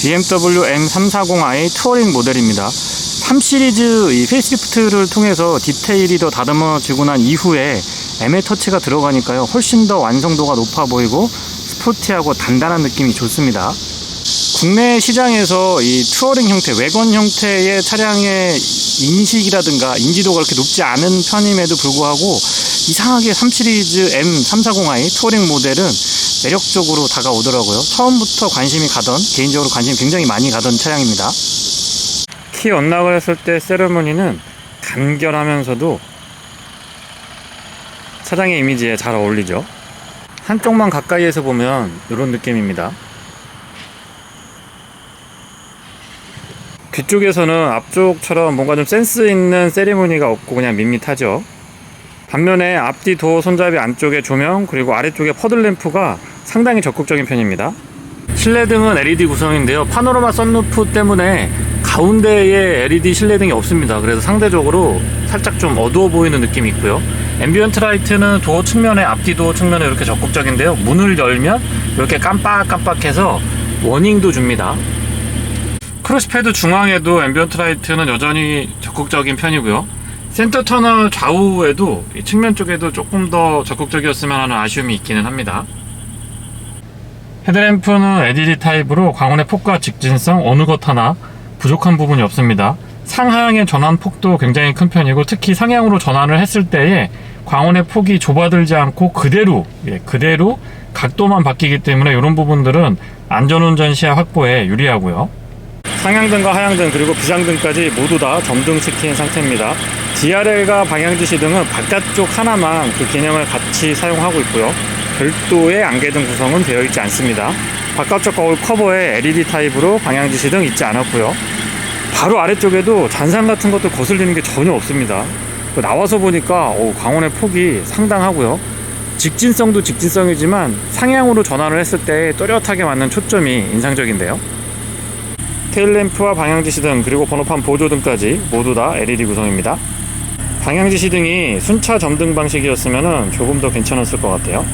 BMW M340i 투어링 모델입니다. 3 시리즈 이 페이스리프트를 통해서 디테일이 더 다듬어지고 난 이후에 ML 터치가 들어가니까요, 훨씬 더 완성도가 높아 보이고 스포티하고 단단한 느낌이 좋습니다. 국내 시장에서 이 투어링 형태, 외관 형태의 차량의 인식이라든가 인지도가 그렇게 높지 않은 편임에도 불구하고 이상하게 3 시리즈 M340i 투어링 모델은 매력적으로 다가오더라고요. 처음부터 관심이 가던, 개인적으로 관심이 굉장히 많이 가던 차량입니다. 키 언락을 했을 때 세레머니는 간결하면서도 차량의 이미지에 잘 어울리죠. 한쪽만 가까이에서 보면 이런 느낌입니다. 뒤쪽에서는 앞쪽처럼 뭔가 좀 센스 있는 세리머니가 없고 그냥 밋밋하죠. 반면에 앞뒤 도어 손잡이 안쪽에 조명, 그리고 아래쪽에 퍼들램프가 상당히 적극적인 편입니다. 실내등은 LED 구성인데요, 파노라마 썬루프 때문에 가운데에 LED 실내등이 없습니다. 그래서 상대적으로 살짝 좀 어두워 보이는 느낌이 있고요. 앰비언트 라이트는 도어 측면에, 앞뒤 도어 측면에 이렇게 적극적인데요, 문을 열면 이렇게 깜빡깜빡해서 워닝도 줍니다. 크러쉬패드 중앙에도 앰비언트 라이트는 여전히 적극적인 편이고요. 센터 터널 좌우에도 이 측면 쪽에도 조금 더 적극적이었으면 하는 아쉬움이 있기는 합니다. 헤드램프는 LED 타입으로 광원의 폭과 직진성 어느 것 하나 부족한 부분이 없습니다. 상하향의 전환 폭도 굉장히 큰 편이고, 특히 상향으로 전환을 했을 때에 광원의 폭이 좁아들지 않고 그대로 각도만 바뀌기 때문에 이런 부분들은 안전운전 시야 확보에 유리하고요. 상향등과 하향등 그리고 비상등까지 모두 다 점등시킨 상태입니다. DRL과 방향지시등은 바깥쪽 하나만 그 개념을 같이 사용하고 있고요. 별도의 안개등 구성은 되어 있지 않습니다. 바깥쪽 거울 커버에 LED 타입으로 방향지시등 있지 않았고요. 바로 아래쪽에도 잔상 같은 것도 거슬리는 게 전혀 없습니다. 나와서 보니까 광원의 폭이 상당하고요. 직진성도 직진성이지만 상향으로 전환을 했을 때 또렷하게 맞는 초점이 인상적인데요. 테일램프와 방향지시등 그리고 번호판 보조등까지 모두 다 LED 구성입니다. 방향지시등이 순차 점등 방식이었으면 조금 더 괜찮았을 것 같아요.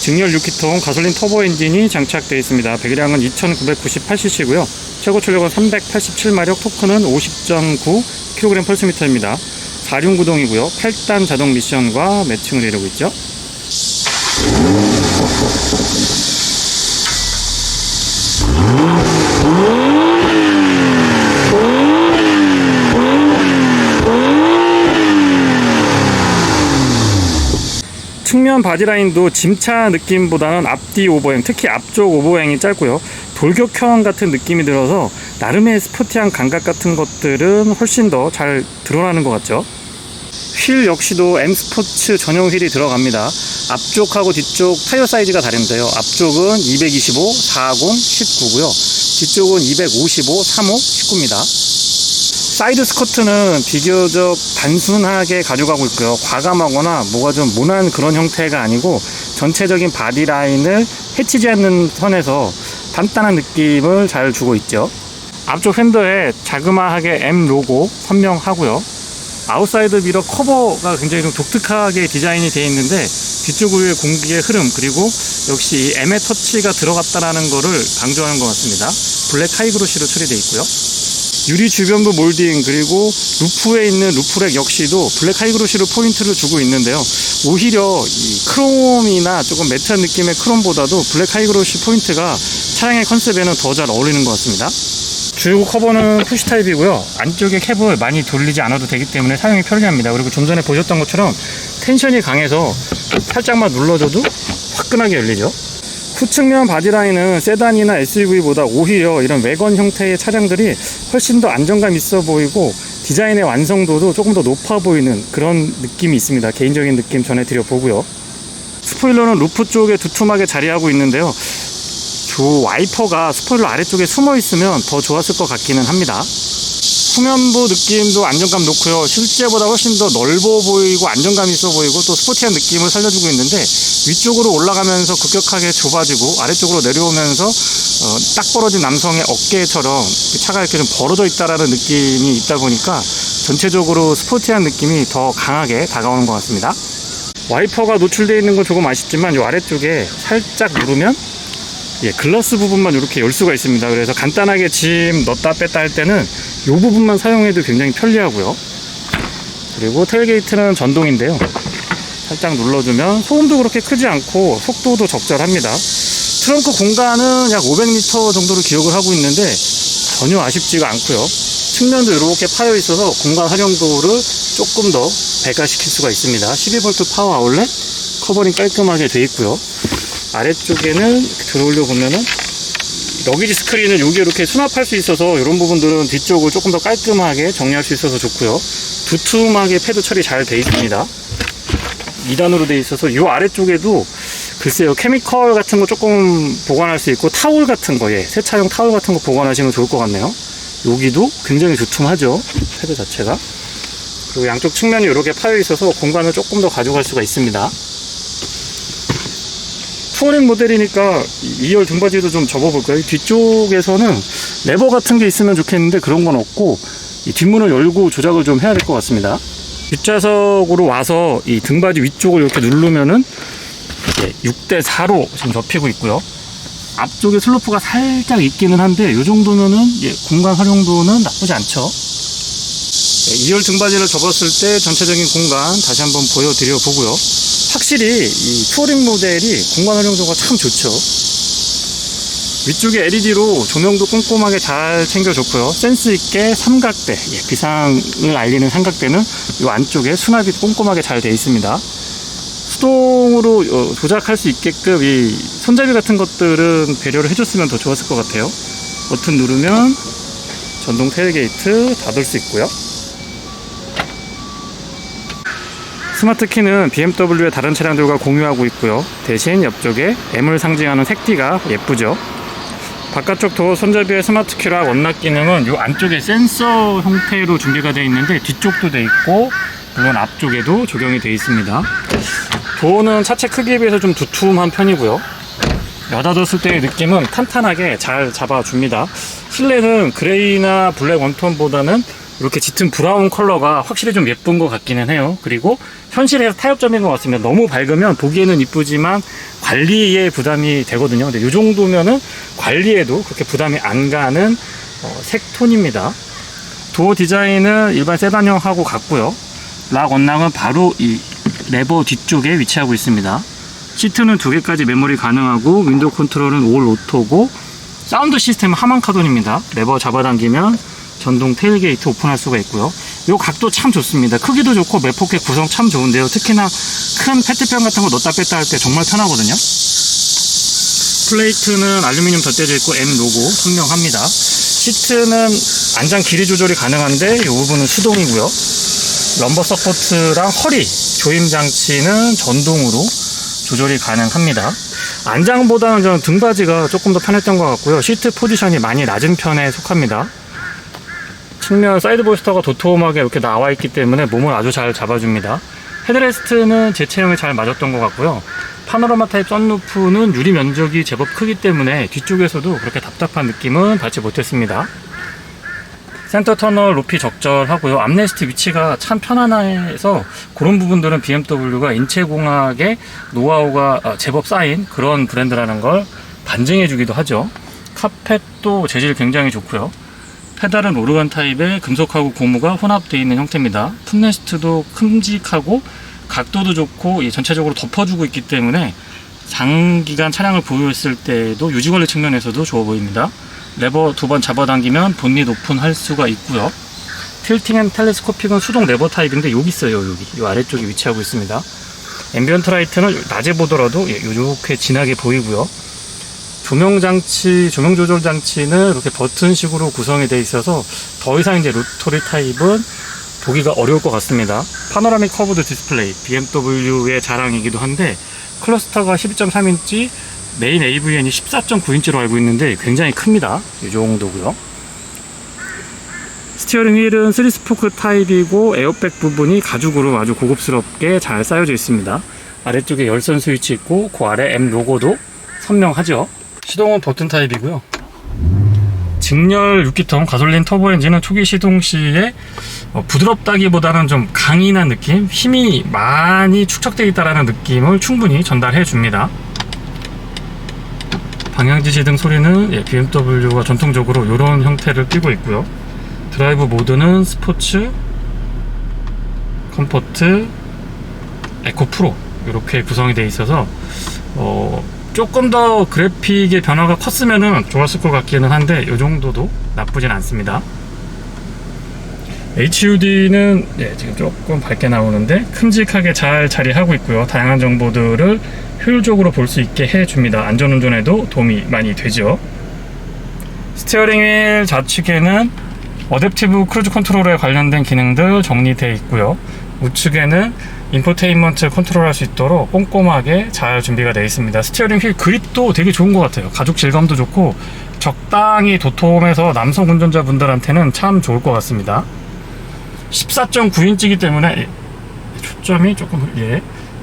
직렬 6기통 가솔린 터보 엔진이 장착되어 있습니다. 배기량은 2998cc고요. 최고 출력은 387마력, 토크는 50.9kg/m입니다. 4륜구동이고요. 8단 자동 미션과 매칭을 이루고 있죠. 측면 바디라인도 짐차 느낌보다는 앞뒤 오버행, 특히 앞쪽 오버행이 짧고요. 돌격형 같은 느낌이 들어서 나름의 스포티한 감각 같은 것들은 훨씬 더 잘 드러나는 것 같죠. 휠 역시도 M 스포츠 전용 휠이 들어갑니다. 앞쪽하고 뒤쪽 타이어 사이즈가 다른데요. 앞쪽은 225, 40, 19고요. 뒤쪽은 255, 35, 19입니다. 사이드 스커트는 비교적 단순하게 가져가고 있고요. 과감하거나 뭐가 좀 모난 그런 형태가 아니고 전체적인 바디라인을 해치지 않는 선에서 단단한 느낌을 잘 주고 있죠. 앞쪽 팬더에 자그마하게 M 로고 선명하고요. 아웃사이드 미러 커버가 굉장히 좀 독특하게 디자인이 되어 있는데 뒤쪽 위에 공기의 흐름, 그리고 역시 이 M의 터치가 들어갔다는 거를 강조하는 것 같습니다. 블랙 하이그로시로 처리되어 있고요. 유리 주변부 몰딩 그리고 루프에 있는 루프렉 역시도 블랙 하이그로시로 포인트를 주고 있는데요. 오히려 이 크롬이나 조금 매트한 느낌의 크롬보다도 블랙 하이그로시 포인트가 차량의 컨셉에는 더 잘 어울리는 것 같습니다. 주유구 커버는 푸시 타입이고요. 안쪽에 캡을 많이 돌리지 않아도 되기 때문에 사용이 편리합니다. 그리고 좀 전에 보셨던 것처럼 텐션이 강해서 살짝만 눌러줘도 화끈하게 열리죠. 후측면 바디라인은 세단이나 SUV보다 오히려 이런 외관 형태의 차량들이 훨씬 더 안정감 있어 보이고 디자인의 완성도도 조금 더 높아 보이는 그런 느낌이 있습니다. 개인적인 느낌 전해드려 보고요. 스포일러는 루프 쪽에 두툼하게 자리하고 있는데요. 조 와이퍼가 스포일러 아래쪽에 숨어 있으면 더 좋았을 것 같기는 합니다. 후면부 느낌도 안정감 좋고요. 실제보다 훨씬 더 넓어 보이고 안정감 있어 보이고 또 스포티한 느낌을 살려주고 있는데, 위쪽으로 올라가면서 급격하게 좁아지고 아래쪽으로 내려오면서 딱 벌어진 남성의 어깨처럼 차가 이렇게 좀 벌어져 있다라는 느낌이 있다 보니까 전체적으로 스포티한 느낌이 더 강하게 다가오는 것 같습니다. 와이퍼가 노출되어 있는 건 조금 아쉽지만 이 아래쪽에 살짝 누르면 글라스 부분만 이렇게 열 수가 있습니다. 그래서 간단하게 짐 넣었다 뺐다 할 때는 이 부분만 사용해도 굉장히 편리하고요. 그리고 테일게이트는 전동인데요. 살짝 눌러주면 소음도 그렇게 크지 않고 속도도 적절합니다. 트렁크 공간은 약 500리터 정도를 기록을 하고 있는데 전혀 아쉽지가 않고요. 측면도 이렇게 파여 있어서 공간 활용도를 조금 더 배가시킬 수가 있습니다. 12V 파워 아울렛 커버링 깔끔하게 되어 있고요. 아래쪽에는 들어올려 보면은 러기지 스크린을 여기 이렇게 수납할 수 있어서 이런 부분들은 뒤쪽을 조금 더 깔끔하게 정리할 수 있어서 좋고요. 두툼하게 패드 처리 잘 되어 있습니다. 2단으로 되어 있어서 이 아래쪽에도 글쎄요, 케미컬 같은 거 조금 보관할 수 있고 타올 같은 거, 세차용 타올 같은 거 보관하시면 좋을 것 같네요. 여기도 굉장히 두툼하죠, 패드 자체가. 그리고 양쪽 측면이 이렇게 파여 있어서 공간을 조금 더 가져갈 수가 있습니다. 투어링 모델이니까 2열 등받이도 좀 접어볼까요? 뒤쪽에서는 레버 같은 게 있으면 좋겠는데 그런 건 없고, 이 뒷문을 열고 조작을 좀 해야 될 것 같습니다. 뒷좌석으로 와서 이 등받이 위쪽을 이렇게 누르면은 6대4로 지금 접히고 있고요. 앞쪽에 슬로프가 살짝 있기는 한데 이 정도면은 공간 활용도는 나쁘지 않죠. 2열 등받이를 접었을 때 전체적인 공간 다시 한번 보여드려 보고요. 확실히 이 투어링 모델이 공간 활용도가 참 좋죠. 위쪽에 LED로 조명도 꼼꼼하게 잘 챙겨줬고요. 센스있게 삼각대, 비상을 알리는 삼각대는 이 안쪽에 수납이 꼼꼼하게 잘 되어 있습니다. 수동으로 조작할 수 있게끔 이 손잡이 같은 것들은 배려를 해줬으면 더 좋았을 것 같아요. 버튼 누르면 전동 테일게이트 닫을 수 있고요. 스마트 키는 BMW의 다른 차량들과 공유하고 있고요. 대신 옆쪽에 M을 상징하는 색띠가 예쁘죠. 바깥쪽 도어 손잡이의 스마트 키랑 원락 기능은 이 안쪽에 센서 형태로 준비가 되어 있는데 뒤쪽도 되어 있고 물론 앞쪽에도 적용이 되어 있습니다. 도어는 차체 크기에 비해서 좀 두툼한 편이고요. 여닫았을 때의 느낌은 탄탄하게 잘 잡아줍니다. 실내는 그레이나 블랙 웜톤보다는 이렇게 짙은 브라운 컬러가 확실히 좀 예쁜 것 같기는 해요. 그리고 현실에서 타협점인 것 같습니다. 너무 밝으면 보기에는 이쁘지만 관리에 부담이 되거든요. 근데 이 정도면은 관리에도 그렇게 부담이 안 가는 색톤입니다. 도어 디자인은 일반 세단형하고 같고요. 락 원락은 바로 이 레버 뒤쪽에 위치하고 있습니다. 시트는 2개까지 메모리 가능하고 윈도우 컨트롤은 올 오토고 사운드 시스템은 하만 카돈입니다. 레버 잡아당기면 전동 테일게이트 오픈할 수가 있고요. 이 각도 참 좋습니다. 크기도 좋고 매포켓 구성 참 좋은데요. 특히나 큰 페트병 같은 거 넣었다 뺐다 할 때 정말 편하거든요. 플레이트는 알루미늄 덧대져 있고 M 로고 선명합니다. 시트는 안장 길이 조절이 가능한데 이 부분은 수동이고요. 럼버 서포트랑 허리 조임 장치는 전동으로 조절이 가능합니다. 안장보다는 저는 등받이가 조금 더 편했던 것 같고요. 시트 포지션이 많이 낮은 편에 속합니다. 측면 사이드 볼스터가 도톰하게 이렇게 나와 있기 때문에 몸을 아주 잘 잡아줍니다. 헤드레스트는 제 체형에 잘 맞았던 것 같고요. 파노라마 타입 썬루프는 유리 면적이 제법 크기 때문에 뒤쪽에서도 그렇게 답답한 느낌은 받지 못했습니다. 센터 터널 높이 적절하고요. 암레스트 위치가 참 편안해서 그런 부분들은 BMW가 인체공학의 노하우가 제법 쌓인 그런 브랜드라는 걸 반증해 주기도 하죠. 카펫도 재질 굉장히 좋고요. 페달은 오르간 타입의 금속하고 고무가 혼합되어 있는 형태입니다. 풋레스트도 큼직하고 각도도 좋고 전체적으로 덮어주고 있기 때문에 장기간 차량을 보유했을 때도 유지관리 측면에서도 좋아 보입니다. 레버 2번 잡아당기면 본닛 오픈할 수가 있고요. 틸팅 앤 텔레스코픽은 수동 레버 타입인데 여기 있어요. 여기 이 아래쪽에 위치하고 있습니다. 앰비언트 라이트는 낮에 보더라도 이렇게 진하게 보이고요. 조명 조절 장치는 이렇게 버튼식으로 구성이 되어 있어서 더 이상 이제 로터리 타입은 보기가 어려울 것 같습니다. 파노라믹 커브드 디스플레이, BMW의 자랑이기도 한데 클러스터가 12.3인치 메인 AVN이 14.9인치로 알고 있는데 굉장히 큽니다. 이 정도고요. 스티어링 휠은 3스포크 타입이고 에어백 부분이 가죽으로 아주 고급스럽게 잘 쌓여져 있습니다. 아래쪽에 열선 스위치 있고 그 아래 M 로고도 선명하죠. 시동은 버튼 타입이고요. 직렬 6기통 가솔린 터보 엔진은 초기 시동 시에 부드럽다기보다는 좀 강인한 느낌, 힘이 많이 축적되어 있다는 느낌을 충분히 전달해 줍니다. 방향지시 등 소리는 BMW가 전통적으로 이런 형태를 띠고 있고요. 드라이브 모드는 스포츠, 컴포트, 에코 프로 이렇게 구성이 되어 있어서 조금 더 그래픽의 변화가 컸으면 좋았을 것 같기는 한데 이 정도도 나쁘진 않습니다. HUD는 지금 조금 밝게 나오는데 큼직하게 잘 자리하고 있고요. 다양한 정보들을 효율적으로 볼 수 있게 해줍니다. 안전운전에도 도움이 많이 되죠. 스티어링 휠 좌측에는 어댑티브 크루즈 컨트롤에 관련된 기능들 정리되어 있고요. 우측에는 인포테인먼트 컨트롤할 수 있도록 꼼꼼하게 잘 준비가 되어 있습니다. 스티어링 휠 그립도 되게 좋은 것 같아요. 가죽 질감도 좋고 적당히 도톰해서 남성 운전자분들한테는 참 좋을 것 같습니다. 14.9인치이기 때문에 초점이 조금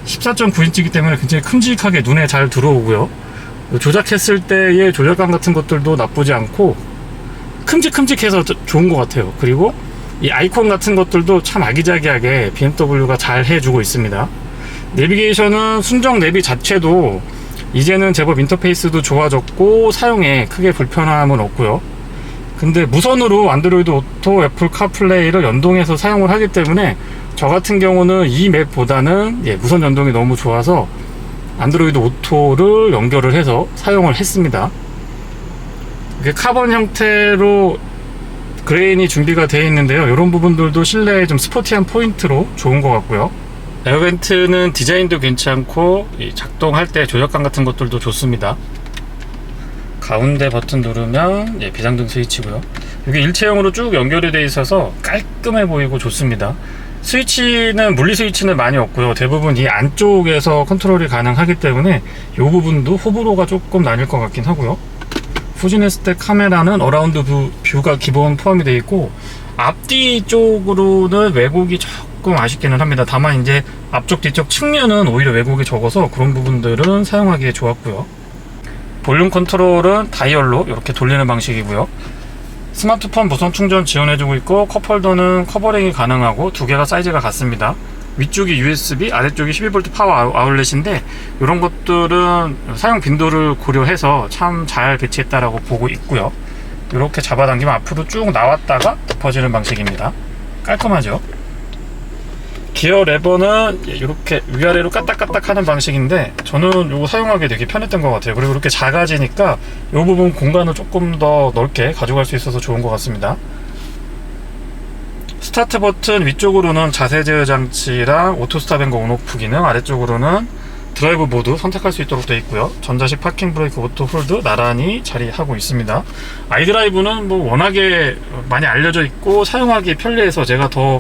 14.9인치이기 때문에 굉장히 큼직하게 눈에 잘 들어오고요. 조작했을 때의 조작감 같은 것들도 나쁘지 않고 큼직큼직해서 좋은 것 같아요. 그리고 이 아이콘 같은 것들도 참 아기자기하게 BMW가 잘 해주고 있습니다. 내비게이션은 순정 내비 자체도 이제는 제법 인터페이스도 좋아졌고 사용에 크게 불편함은 없고요. 근데 무선으로 안드로이드 오토, 애플 카플레이를 연동해서 사용을 하기 때문에 저 같은 경우는 이 맵보다는 무선 연동이 너무 좋아서 안드로이드 오토를 연결을 해서 사용을 했습니다. 이게 카본 형태로 그레인이 준비가 되어 있는데요. 이런 부분들도 실내에 좀 스포티한 포인트로 좋은 것 같고요. 에어벤트는 디자인도 괜찮고 작동할 때 조작감 같은 것들도 좋습니다. 가운데 버튼 누르면 비상등 스위치고요. 이게 일체형으로 쭉 연결이 되어 있어서 깔끔해 보이고 좋습니다. 스위치는 물리 스위치는 많이 없고요. 대부분 이 안쪽에서 컨트롤이 가능하기 때문에 이 부분도 호불호가 조금 나뉠 것 같긴 하고요. 후진했을 때 카메라는 어라운드 뷰가 기본 포함이 되어 있고 앞뒤 쪽으로는 왜곡이 조금 아쉽기는 합니다. 다만 이제 앞쪽 뒤쪽 측면은 오히려 왜곡이 적어서 그런 부분들은 사용하기에 좋았고요. 볼륨 컨트롤은 다이얼로 이렇게 돌리는 방식이고요. 스마트폰 무선 충전 지원해주고 있고 컵홀더는 커버링이 가능하고 두 개가 사이즈가 같습니다. 위쪽이 USB, 아래쪽이 12V 파워 아울렛인데 이런 것들은 사용 빈도를 고려해서 참 잘 배치했다라고 보고 있고요. 이렇게 잡아당기면 앞으로 쭉 나왔다가 덮어지는 방식입니다. 깔끔하죠? 기어 레버는 이렇게 위아래로 까딱까딱 하는 방식인데 저는 이거 사용하기 되게 편했던 것 같아요. 그리고 이렇게 작아지니까 이 부분 공간을 조금 더 넓게 가져갈 수 있어서 좋은 것 같습니다. 스타트 버튼 위쪽으로는 자세 제어 장치랑 오토 스탑 앤고 온오프 기능, 아래쪽으로는 드라이브 모드 선택할 수 있도록 되어 있고요. 전자식 파킹 브레이크 오토 홀드 나란히 자리하고 있습니다. 아이드라이브는 뭐 워낙에 많이 알려져 있고 사용하기 편리해서 제가 더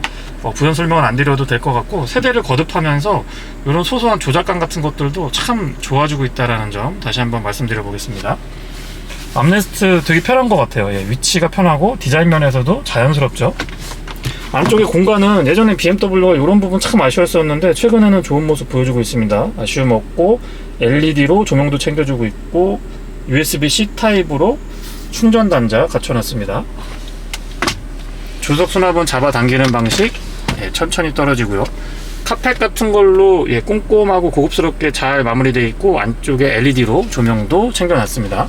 부연 설명은 안 드려도 될 것 같고 세대를 거듭하면서 이런 소소한 조작감 같은 것들도 참 좋아지고 있다는 점 다시 한번 말씀드려 보겠습니다. 암레스트 되게 편한 것 같아요. 위치가 편하고 디자인 면에서도 자연스럽죠. 안쪽에 공간은 예전엔 BMW가 이런 부분 참 아쉬웠었는데 최근에는 좋은 모습 보여주고 있습니다. 아쉬움 없고 LED로 조명도 챙겨주고 있고 USB-C 타입으로 충전 단자 갖춰놨습니다. 주석 수납은 잡아당기는 방식, 천천히 떨어지고요. 카펫 같은 걸로 꼼꼼하고 고급스럽게 잘 마무리되어 있고 안쪽에 LED로 조명도 챙겨놨습니다.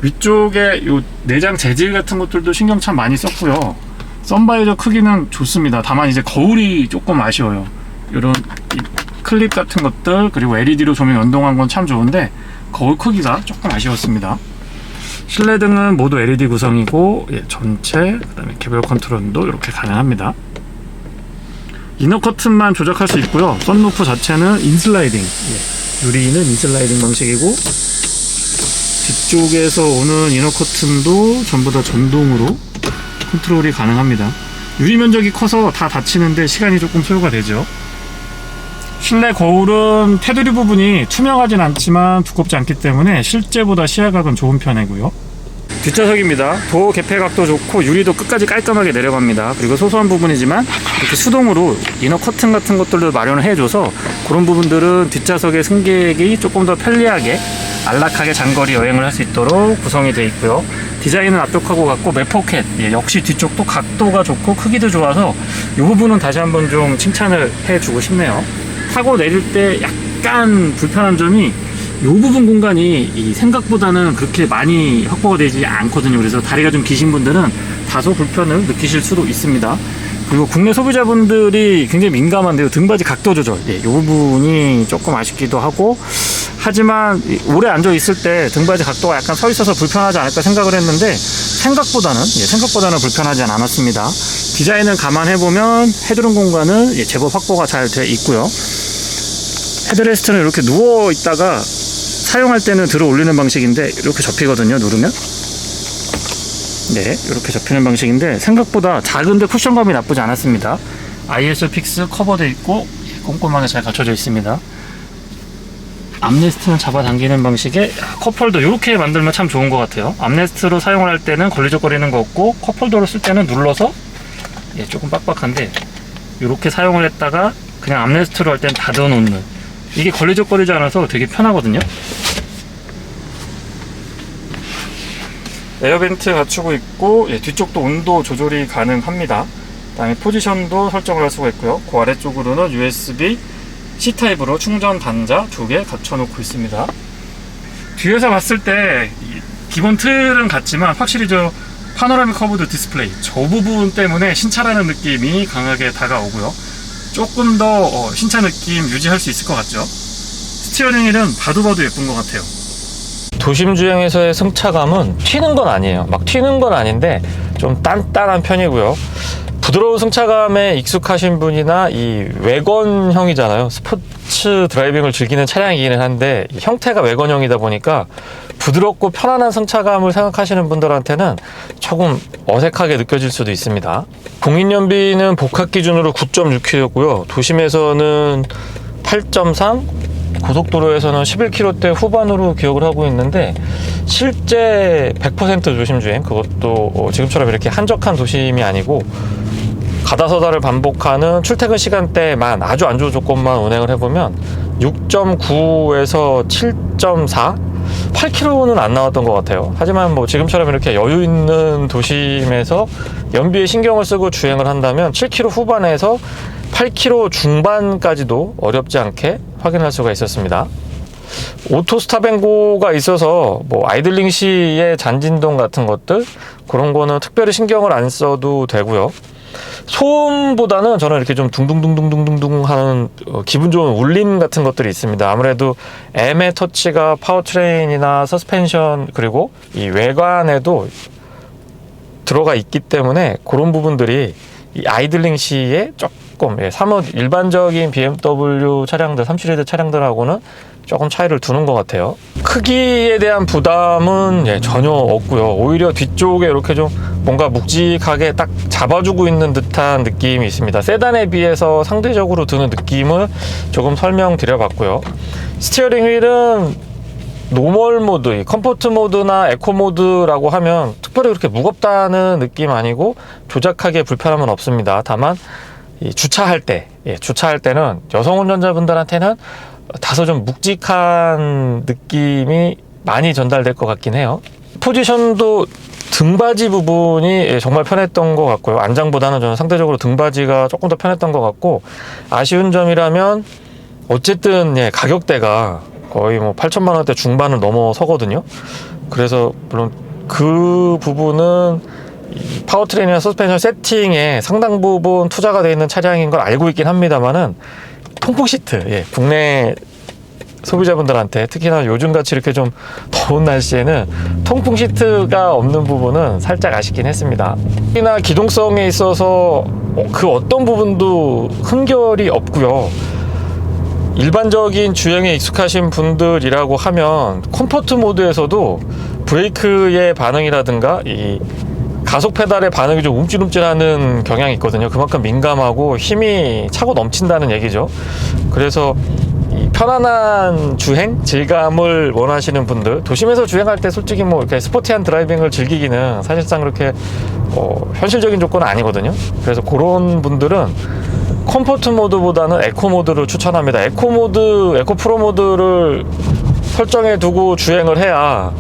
위쪽에 요 내장 재질 같은 것들도 신경 참 많이 썼고요. 선바이저 크기는 좋습니다. 다만 이제 거울이 조금 아쉬워요. 이런 클립 같은 것들 그리고 LED로 조명 연동한 건 참 좋은데 거울 크기가 조금 아쉬웠습니다. 실내등은 모두 LED 구성이고 전체 그다음에 개별 컨트롤도 이렇게 가능합니다. 이너 커튼만 조작할 수 있고요. 썬루프 자체는 인슬라이딩, 유리는 인슬라이딩 방식이고 뒤쪽에서 오는 이너 커튼도 전부 다 전동으로 컨트롤이 가능합니다. 유리 면적이 커서 다 닫히는데 시간이 조금 소요가 되죠. 실내 거울은 테두리 부분이 투명하진 않지만 두껍지 않기 때문에 실제보다 시야각은 좋은 편이고요. 뒷좌석입니다. 도어 개폐 각도 좋고 유리도 끝까지 깔끔하게 내려갑니다. 그리고 소소한 부분이지만 이렇게 수동으로 이너 커튼 같은 것들도 마련을 해줘서 그런 부분들은 뒷좌석의 승객이 조금 더 편리하게 안락하게 장거리 여행을 할 수 있도록 구성이 되어 있고요. 디자인은 앞쪽하고 같고 맥포켓 역시 뒤쪽도 각도가 좋고 크기도 좋아서 이 부분은 다시 한번 좀 칭찬을 해주고 싶네요. 타고 내릴 때 약간 불편한 점이 이 부분 공간이 생각보다는 그렇게 많이 확보가 되지 않거든요. 그래서 다리가 좀 기신 분들은 다소 불편을 느끼실 수도 있습니다. 그리고 국내 소비자분들이 굉장히 민감한데요. 등받이 각도 조절 이 부분이 조금 아쉽기도 하고, 하지만 오래 앉아 있을 때 등받이 각도가 약간 서 있어서 불편하지 않을까 생각을 했는데 생각보다는 불편하지 않았습니다. 디자인을 감안해보면 헤드룸 공간은 제법 확보가 잘 되어 있고요. 헤드레스트는 이렇게 누워 있다가 사용할 때는 들어 올리는 방식인데 이렇게 접히거든요. 누르면 이렇게 접히는 방식인데 생각보다 작은데 쿠션감이 나쁘지 않았습니다. ISO 픽스 커버되어 있고 꼼꼼하게 잘 갖춰져 있습니다. 암레스트는 잡아당기는 방식의 컵홀더, 이렇게 만들면 참 좋은 것 같아요. 암레스트로 사용을 할 때는 걸리적거리는 거 없고, 컵홀더로 쓸 때는 눌러서 조금 빡빡한데 이렇게 사용을 했다가 그냥 암레스트로 할 때는 닫아놓는, 이게 걸리적거리지 않아서 되게 편하거든요. 에어벤트 갖추고 있고 뒤쪽도 온도 조절이 가능합니다. 그 다음에 포지션도 설정을 할 수가 있고요. 그 아래쪽으로는 USB C타입으로 충전 단자 2개 갖춰놓고 있습니다. 뒤에서 봤을 때 기본 틀은 같지만 확실히 저 파노라믹 커브드 디스플레이 저 부분 때문에 신차라는 느낌이 강하게 다가오고요. 조금 더 신차 느낌 유지할 수 있을 것 같죠. 스티어링 휠은 봐도 예쁜 것 같아요. 도심 주행에서의 승차감은 튀는 건 아니에요. 막 튀는 건 아닌데 좀 단단한 편이고요. 부드러운 승차감에 익숙하신 분이나 이 외건형이잖아요. 스포츠 드라이빙을 즐기는 차량이기는 한데 형태가 외건형이다 보니까 부드럽고 편안한 승차감을 생각하시는 분들한테는 조금 어색하게 느껴질 수도 있습니다. 공인연비는 복합 기준으로 9.6km고요. 도심에서는 8.3, 고속도로에서는 11km대 후반으로 기억을 하고 있는데, 실제 100% 도심주행, 그것도 지금처럼 이렇게 한적한 도심이 아니고 가다서다를 반복하는 출퇴근 시간대만 아주 안 좋은 조건만 운행을 해보면 6.9에서 7.4? 8km는 안 나왔던 것 같아요. 하지만 뭐 지금처럼 이렇게 여유 있는 도심에서 연비에 신경을 쓰고 주행을 한다면 7km 후반에서 8km 중반까지도 어렵지 않게 확인할 수가 있었습니다. 오토 스탑앤고가 있어서 뭐 아이들링 시의 잔진동 같은 것들, 그런 거는 특별히 신경을 안 써도 되고요. 소음보다는 저는 이렇게 좀 둥둥둥둥둥둥 하는 기분 좋은 울림 같은 것들이 있습니다. 아무래도 M의 터치가 파워트레인이나 서스펜션 그리고 이 외관에도 들어가 있기 때문에 그런 부분들이 이 아이들링 시에 조금 일반적인 BMW 차량들, 3시리즈 차량들하고는 조금 차이를 두는 것 같아요. 크기에 대한 부담은 전혀 없고요. 오히려 뒤쪽에 이렇게 좀 뭔가 묵직하게 딱 잡아주고 있는 듯한 느낌이 있습니다. 세단에 비해서 상대적으로 드는 느낌을 조금 설명드려 봤고요. 스티어링 휠은 노멀 모드, 컴포트 모드나 에코 모드라고 하면 특별히 그렇게 무겁다는 느낌 아니고 조작하기에 불편함은 없습니다. 다만 주차할 때는 여성 운전자분들한테는 다소 좀 묵직한 느낌이 많이 전달될 것 같긴 해요. 포지션도 등받이 부분이 정말 편했던 것 같고요. 안장보다는 저는 상대적으로 등받이가 조금 더 편했던 것 같고, 아쉬운 점이라면 어쨌든 가격대가 거의 뭐 8천만 원대 중반을 넘어서거든요. 그래서 물론 그 부분은 파워트레인이나 서스펜션 세팅에 상당 부분 투자가 되어 있는 차량인 걸 알고 있긴 합니다만은 통풍 시트, 국내 소비자분들한테 특히나 요즘같이 이렇게 좀 더운 날씨에는 통풍 시트가 없는 부분은 살짝 아쉽긴 했습니다. 특히나 기동성에 있어서 그 어떤 부분도 흠결이 없고요. 일반적인 주행에 익숙하신 분들이라고 하면 컴포트 모드에서도 브레이크의 반응이라든가 이 가속 페달의 반응이 좀 움찔움찔하는 경향이 있거든요. 그만큼 민감하고 힘이 차고 넘친다는 얘기죠. 그래서 이 편안한 주행 질감을 원하시는 분들, 도심에서 주행할 때 솔직히 뭐 이렇게 스포티한 드라이빙을 즐기기는 사실상 그렇게 현실적인 조건은 아니거든요. 그래서 그런 분들은 컴포트 모드보다는 에코 모드를 추천합니다. 에코 프로 모드를 설정해 두고 주행을 해야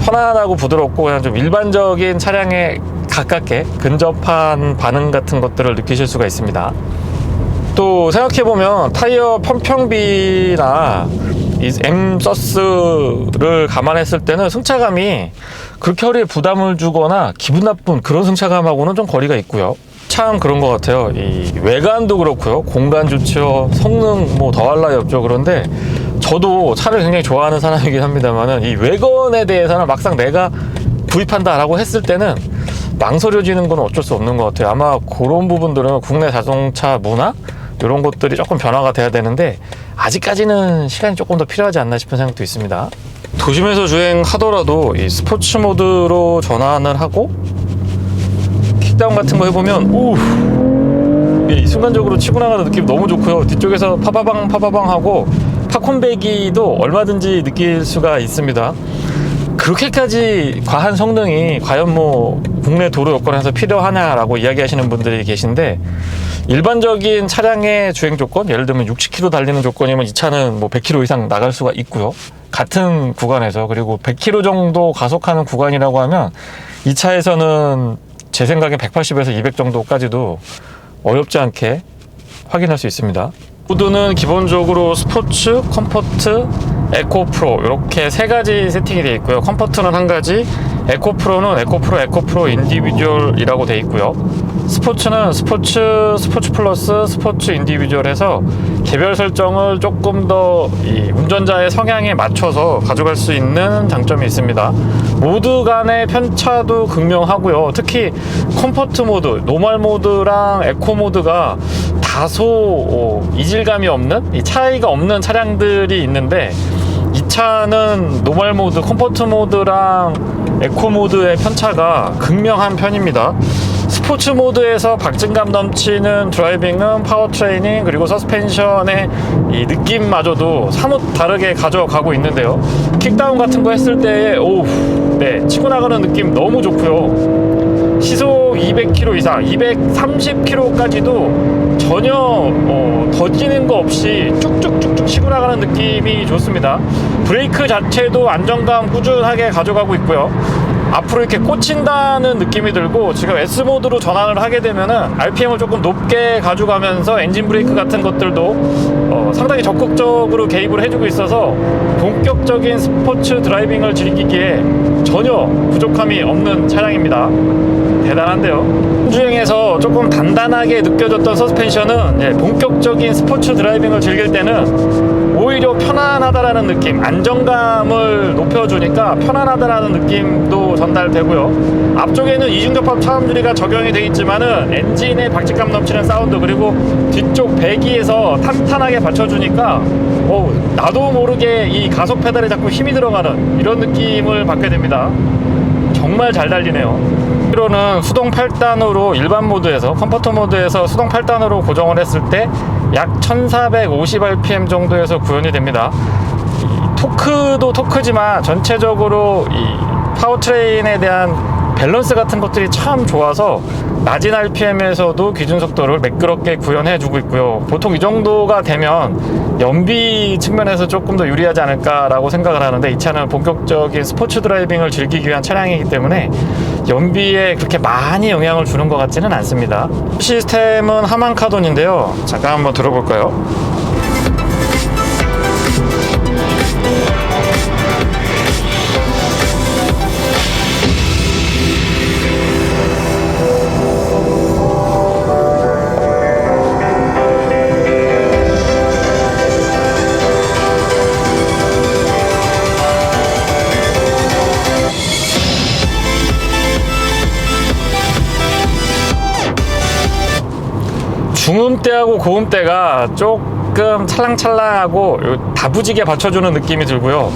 편안하고 부드럽고 그냥 좀 일반적인 차량에 가깝게 근접한 반응 같은 것들을 느끼실 수가 있습니다. 또 생각해보면 타이어 편평비나 이 M서스를 감안했을 때는 승차감이 그렇게 허리에 부담을 주거나 기분 나쁜 그런 승차감하고는 좀 거리가 있고요. 참 그런 것 같아요. 이 외관도 그렇고요, 공간 좋죠, 성능 뭐 더할 나위 없죠. 그런데 저도 차를 굉장히 좋아하는 사람이긴 합니다만은 이 외관에 대해서는 막상 내가 구입한다라고 했을 때는 망설여지는 건 어쩔 수 없는 것 같아요. 아마 그런 부분들은 국내 자동차 문화 이런 것들이 조금 변화가 돼야 되는데 아직까지는 시간이 조금 더 필요하지 않나 싶은 생각도 있습니다. 도심에서 주행하더라도 이 스포츠 모드로 전환을 하고 킥다운 같은 거 해보면 이 순간적으로 치고 나가는 느낌 너무 좋고요. 뒤쪽에서 파바방 하고 팝콘배기도 얼마든지 느낄 수가 있습니다. 그렇게까지 과한 성능이 과연 뭐 국내 도로 여건에서 필요하냐라고 이야기하시는 분들이 계신데, 일반적인 차량의 주행 조건, 예를 들면 60km 달리는 조건이면 이 차는 뭐 100km 이상 나갈 수가 있고요. 같은 구간에서. 그리고 100km 정도 가속하는 구간이라고 하면 이 차에서는 제 생각엔 180에서 200 정도까지도 어렵지 않게 확인할 수 있습니다. 모드는 기본적으로 스포츠, 컴포트, 에코 프로 이렇게 세 가지 세팅이 되어 있고요. 컴포트는 한 가지, 에코 프로는 에코 프로 인디비주얼이라고 되어 있고요. 스포츠는 스포츠 플러스 스포츠 인디비주얼해서 개별 설정을 조금 더 이 운전자의 성향에 맞춰서 가져갈 수 있는 장점이 있습니다. 모드 간의 편차도 극명하고요. 특히 컴포트 모드, 노멀 모드랑 에코 모드가 다소 이질감이 없는, 이 차이가 없는 차량들이 있는데, 이 차는 노멀 모드, 컴포트 모드랑 에코 모드의 편차가 극명한 편입니다. 스포츠 모드에서 박진감 넘치는 드라이빙은 파워트레이닝 그리고 서스펜션의 이 느낌마저도 사뭇 다르게 가져가고 있는데요. 킥다운 같은 거 했을 때 치고 나가는 느낌 너무 좋고요. 시속 200km 이상, 230km까지도 전혀 더지는 거 없이 쭉쭉쭉쭉 치고 나가는 느낌이 좋습니다. 브레이크 자체도 안정감 꾸준하게 가져가고 있고요. 앞으로 이렇게 꽂힌다는 느낌이 들고, 지금 S모드로 전환을 하게 되면은 RPM을 조금 높게 가져가면서 엔진 브레이크 같은 것들도 상당히 적극적으로 개입을 해주고 있어서 본격적인 스포츠 드라이빙을 즐기기에 전혀 부족함이 없는 차량입니다. 대단한데요. 주행에서 조금 단단하게 느껴졌던 서스펜션은 본격적인 스포츠 드라이빙을 즐길 때는 오히려 편안하다라는 느낌, 안정감을 높여주니까 편안하다라는 느낌도 전달되고요. 앞쪽에는 이중접합 차음주리가 적용이 되어 있지만은 엔진의 박진감 넘치는 사운드, 그리고 뒤쪽 배기에서 탄탄하게 받쳐주니까 나도 모르게 이 가속 페달에 자꾸 힘이 들어가는 이런 느낌을 받게 됩니다. 정말 잘 달리네요. 는 수동 8단으로 일반 모드에서, 컴포트 모드에서 수동 8단으로 고정을 했을 때 약 1450rpm 정도에서 구현이 됩니다. 이 토크도 토크지만 전체적으로 이 파워트레인에 대한 밸런스 같은 것들이 참 좋아서 낮은 RPM에서도 기준 속도를 매끄럽게 구현해주고 있고요. 보통 이 정도가 되면 연비 측면에서 조금 더 유리하지 않을까라고 생각을 하는데, 이 차는 본격적인 스포츠 드라이빙을 즐기기 위한 차량이기 때문에 연비에 그렇게 많이 영향을 주는 것 같지는 않습니다. 시스템은 하만 카돈인데요. 잠깐 한번 들어볼까요? 중음대하고 고음대가 조금 찰랑찰랑하고 다부지게 받쳐주는 느낌이 들고요.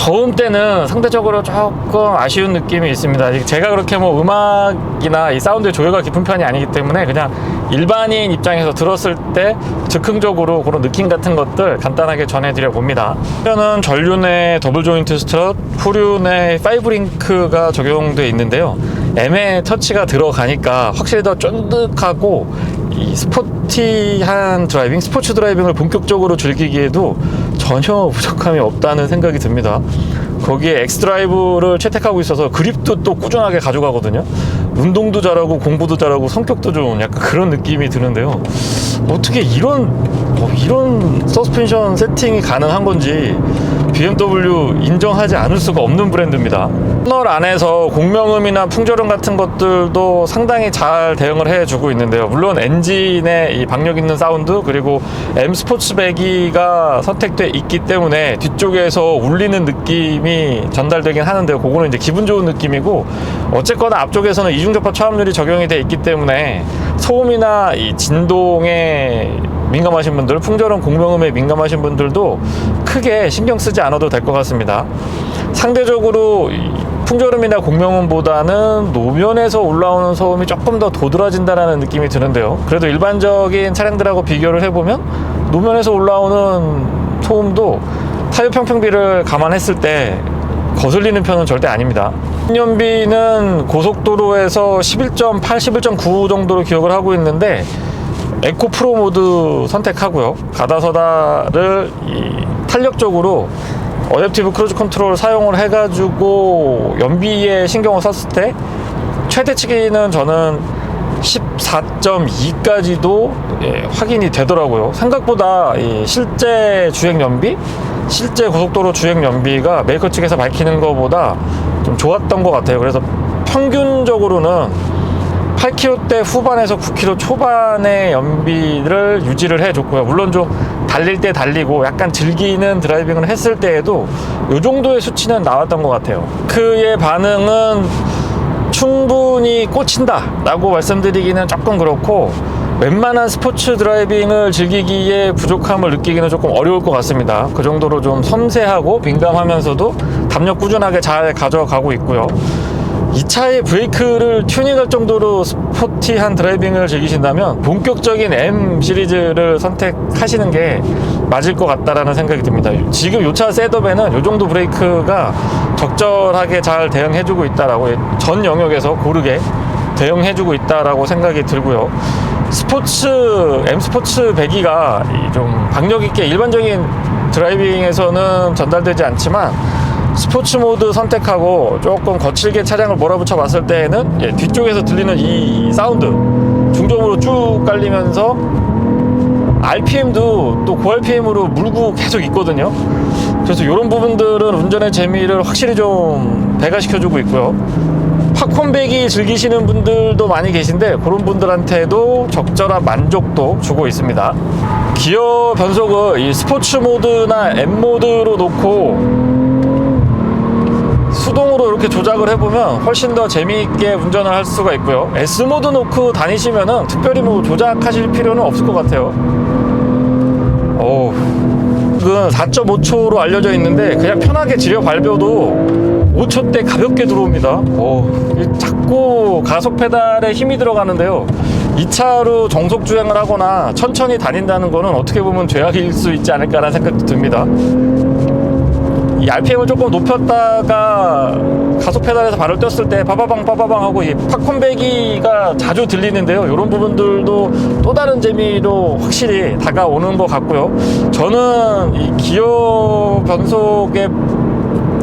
저음 때는 상대적으로 조금 아쉬운 느낌이 있습니다. 제가 그렇게 뭐 음악이나 이 사운드의 조예가 깊은 편이 아니기 때문에 그냥 일반인 입장에서 들었을 때 즉흥적으로 그런 느낌 같은 것들 간단하게 전해드려 봅니다. 후륜은 전륜의 더블 조인트 스트럿, 후륜의 5링크가 적용되어 있는데요. M의 터치가 들어가니까 확실히 더 쫀득하고 이 스포티한 드라이빙, 스포츠 드라이빙을 본격적으로 즐기기에도 전혀 부족함이 없다는 생각이 듭니다. 거기에 엑스드라이브를 채택하고 있어서 그립도 또 꾸준하게 가져가거든요. 운동도 잘하고 공부도 잘하고 성격도 좋은 약간 그런 느낌이 드는데요. 어떻게 이런 서스펜션 세팅이 가능한 건지 BMW 인정하지 않을 수가 없는 브랜드입니다. 터널 안에서 공명음이나 풍절음 같은 것들도 상당히 잘 대응을 해주고 있는데요. 물론 엔진의 이 박력 있는 사운드, 그리고 M 스포츠 배기가 선택돼 있기 때문에 뒤쪽에서 울리는 느낌이 전달되긴 하는데요. 그거는 이제 기분 좋은 느낌이고, 어쨌거나 앞쪽에서는 이중접합 차음률이 적용이 돼 있기 때문에 소음이나 이 진동에 민감하신 분들, 풍절음, 공명음에 민감하신 분들도 크게 신경 쓰지 않아도 될 것 같습니다. 상대적으로 풍절음이나 공명음보다는 노면에서 올라오는 소음이 조금 더 도드라진다는 느낌이 드는데요. 그래도 일반적인 차량들하고 비교를 해보면 노면에서 올라오는 소음도 타이어 평평비를 감안했을 때 거슬리는 편은 절대 아닙니다. 연비는 고속도로에서 11.8, 11.9 정도로 기억을 하고 있는데, 에코 프로 모드 선택하고요. 가다서다를 탄력적으로 어댑티브 크루즈 컨트롤 사용을 해가지고 연비에 신경을 썼을 때 최대치기는 저는 14.2까지도 확인이 되더라고요. 생각보다 실제 주행 연비, 실제 고속도로 주행 연비가 메이커 측에서 밝히는 것보다 좀 좋았던 것 같아요. 그래서 평균적으로는 8km대 후반에서 9km 초반의 연비를 유지를 해줬고요. 물론 좀 달릴 때 달리고 약간 즐기는 드라이빙을 했을 때에도 이 정도의 수치는 나왔던 것 같아요. 그의 반응은 충분히 꽂힌다 라고 말씀드리기는 조금 그렇고, 웬만한 스포츠 드라이빙을 즐기기에 부족함을 느끼기는 조금 어려울 것 같습니다. 그 정도로 좀 섬세하고 민감하면서도 담력 꾸준하게 잘 가져가고 있고요. 이 차의 브레이크를 튜닝할 정도로 스포티한 드라이빙을 즐기신다면 본격적인 M 시리즈를 선택하시는 게 맞을 것 같다라는 생각이 듭니다. 지금 이 차 셋업에는 이 정도 브레이크가 적절하게 잘 대응해주고 있다라고, 전 영역에서 고르게 대응해주고 있다라고 생각이 들고요. M 스포츠 배기가 좀 박력 있게 일반적인 드라이빙에서는 전달되지 않지만, 스포츠 모드 선택하고 조금 거칠게 차량을 몰아붙여 봤을 때에는 뒤쪽에서 들리는 이 사운드 중점으로 쭉 깔리면서 RPM도 또 고RPM으로 물고 계속 있거든요. 그래서 이런 부분들은 운전의 재미를 확실히 좀 배가시켜주고 있고요. 팝콘 배기 즐기시는 분들도 많이 계신데, 그런 분들한테도 적절한 만족도 주고 있습니다. 기어 변속을 이 스포츠 모드나 M 모드로 놓고 수동으로 이렇게 조작을 해보면 훨씬 더 재미있게 운전을 할 수가 있고요. S모드 놓고 다니시면은 특별히 뭐 조작하실 필요는 없을 것 같아요. 이건 4.5초로 알려져 있는데 그냥 편하게 지려 밟혀도 5초대 가볍게 들어옵니다. 자꾸 가속 페달에 힘이 들어가는데요. 이 차로 정속 주행을 하거나 천천히 다닌다는 거는 어떻게 보면 죄악일 수 있지 않을까라는 생각도 듭니다. 이 RPM을 조금 높였다가 가속 페달에서 발을 뗐을 때 빠바방 하고 이 팝콘 배기가 자주 들리는데요. 이런 부분들도 또 다른 재미로 확실히 다가오는 것 같고요. 저는 이 기어 변속의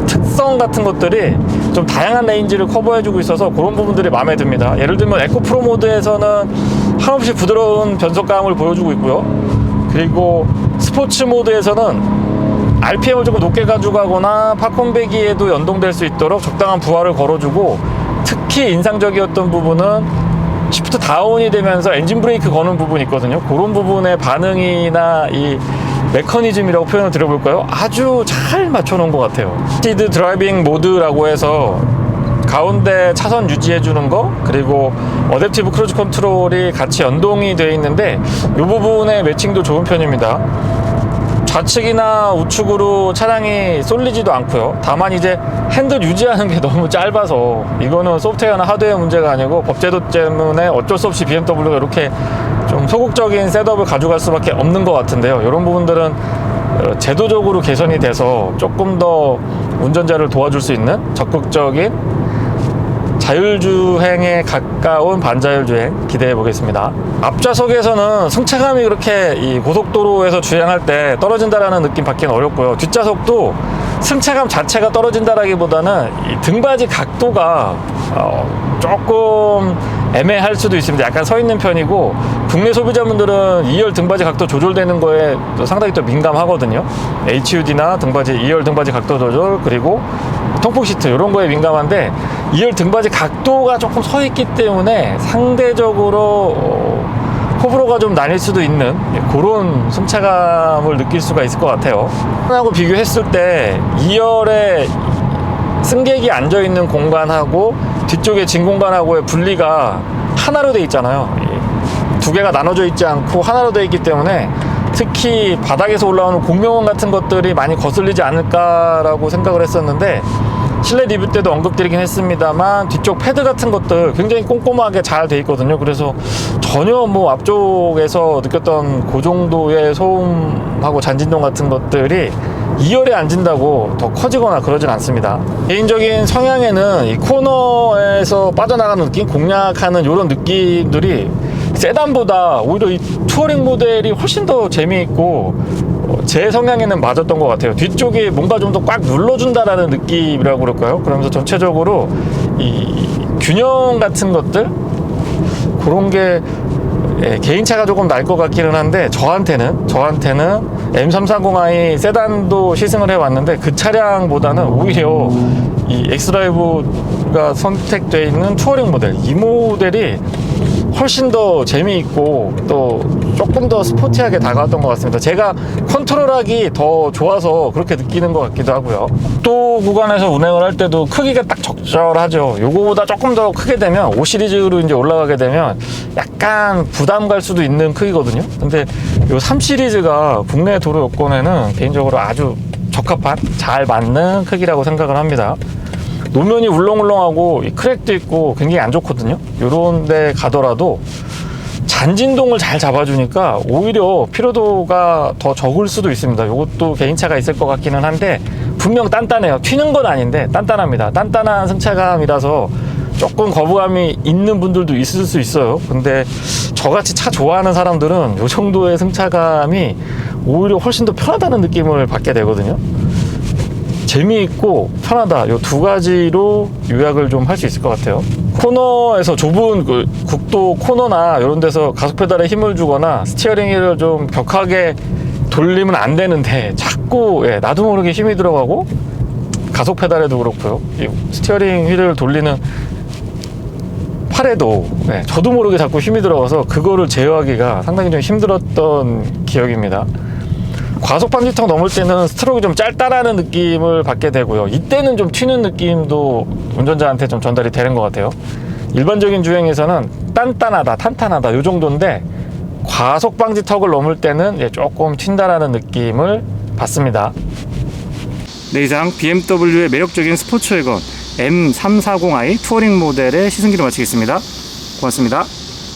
특성 같은 것들이 좀 다양한 레인지를 커버해주고 있어서 그런 부분들이 마음에 듭니다. 예를 들면 에코 프로 모드에서는 한없이 부드러운 변속감을 보여주고 있고요. 그리고 스포츠 모드에서는 RPM을 조금 높게 가져가거나 팝콘 배기에도 연동될 수 있도록 적당한 부하를 걸어주고, 특히 인상적이었던 부분은 시프트 다운이 되면서 엔진 브레이크 거는 부분이 있거든요. 그런 부분의 반응이나 이 메커니즘이라고 표현을 드려볼까요? 아주 잘 맞춰놓은 것 같아요. 스피드 드라이빙 모드라고 해서 가운데 차선 유지해주는 거, 그리고 어댑티브 크루즈 컨트롤이 같이 연동이 되어 있는데 이 부분의 매칭도 좋은 편입니다. 좌측이나 우측으로 차량이 쏠리지도 않고요. 다만 이제 핸들 유지하는 게 너무 짧아서 이거는 소프트웨어나 하드웨어 문제가 아니고 법제도 때문에 어쩔 수 없이 BMW가 이렇게 좀 소극적인 셋업을 가져갈 수밖에 없는 것 같은데요. 이런 부분들은 제도적으로 개선이 돼서 조금 더 운전자를 도와줄 수 있는 적극적인 자율주행에 가까운 반자율주행 기대해 보겠습니다. 앞좌석에서는 승차감이 그렇게 이 고속도로에서 주행할 때 떨어진다라는 느낌 받기는 어렵고요. 뒷좌석도 승차감 자체가 떨어진다라기보다는 이 등받이 각도가 조금 애매할 수도 있습니다. 약간 서 있는 편이고, 국내 소비자분들은 2열 등받이 각도 조절되는 거에 상당히 또 민감하거든요. HUD나 등받이 2열 등받이 각도 조절, 그리고 통풍 시트 이런 거에 민감한데 2열 등받이 각도가 조금 서 있기 때문에 상대적으로 호불호가 좀 나뉠 수도 있는 그런 승차감을 느낄 수가 있을 것 같아요. 하고 비교했을 때 2열에 승객이 앉아있는 공간하고 뒤쪽에 진 공간하고의 분리가 하나로 돼 있잖아요. 두 개가 나눠져 있지 않고 하나로 돼 있기 때문에 특히 바닥에서 올라오는 공명원 같은 것들이 많이 거슬리지 않을까라고 생각을 했었는데, 실내 리뷰 때도 언급드리긴 했습니다만 뒤쪽 패드 같은 것들 굉장히 꼼꼼하게 잘 돼 있거든요. 그래서 전혀 뭐 앞쪽에서 느꼈던 그 정도의 소음하고 잔진동 같은 것들이 2열에 앉은다고 더 커지거나 그러진 않습니다. 개인적인 성향에는 이 코너에서 빠져나가는 느낌, 공략하는 이런 느낌들이 세단보다 오히려 이 투어링 모델이 훨씬 더 재미있고 제 성향에는 맞았던 것 같아요. 뒤쪽이 뭔가 좀 더 꽉 눌러준다라는 느낌이라고 그럴까요? 그러면서 전체적으로 이 균형 같은 것들, 그런 게 개인차가 조금 날 것 같기는 한데, 저한테는 M330i 세단도 시승을 해봤는데 그 차량보다는 오히려 이 엑스드라이브가 선택되어 있는 투어링 모델, 이 모델이 훨씬 더 재미있고 또 조금 더 스포티하게 다가왔던 것 같습니다. 제가 컨트롤하기 더 좋아서 그렇게 느끼는 것 같기도 하고요. 또 구간에서 운행을 할 때도 크기가 딱 적절하죠. 요거보다 조금 더 크게 되면 5 시리즈로 이제 올라가게 되면 약간 부담 갈 수도 있는 크기거든요. 근데 요 3 시리즈가 국내 도로 여건에는 개인적으로 아주 적합한, 잘 맞는 크기라고 생각을 합니다. 노면이 울렁울렁하고 크랙도 있고 굉장히 안 좋거든요. 요런 데 가더라도 잔진동을 잘 잡아주니까 오히려 피로도가 더 적을 수도 있습니다. 이것도 개인차가 있을 것 같기는 한데 분명 단단해요. 튀는 건 아닌데 단단합니다. 단단한 승차감이라서 조금 거부감이 있는 분들도 있을 수 있어요. 근데 저같이 차 좋아하는 사람들은 이 정도의 승차감이 오히려 훨씬 더 편하다는 느낌을 받게 되거든요. 재미있고 편하다, 이 두 가지로 요약을 좀 할 수 있을 것 같아요. 코너에서 좁은 그 국도 코너나 이런 데서 가속 페달에 힘을 주거나 스티어링 휠을 좀 격하게 돌리면 안 되는데 자꾸 나도 모르게 힘이 들어가고, 가속 페달에도 그렇고요, 이 스티어링 휠을 돌리는 팔에도 저도 모르게 자꾸 힘이 들어가서 그거를 제어하기가 상당히 좀 힘들었던 기억입니다. 과속 방지턱 넘을 때는 스트로크가 좀 짧다라는 느낌을 받게 되고요. 이때는 좀 튀는 느낌도 운전자한테 좀 전달이 되는 것 같아요. 일반적인 주행에서는 단단하다, 탄탄하다 이 정도인데 과속 방지턱을 넘을 때는 조금 튄다라는 느낌을 받습니다. 네, 이상 BMW의 매력적인 스포츠 외건 M340i 투어링 모델의 시승기를 마치겠습니다. 고맙습니다.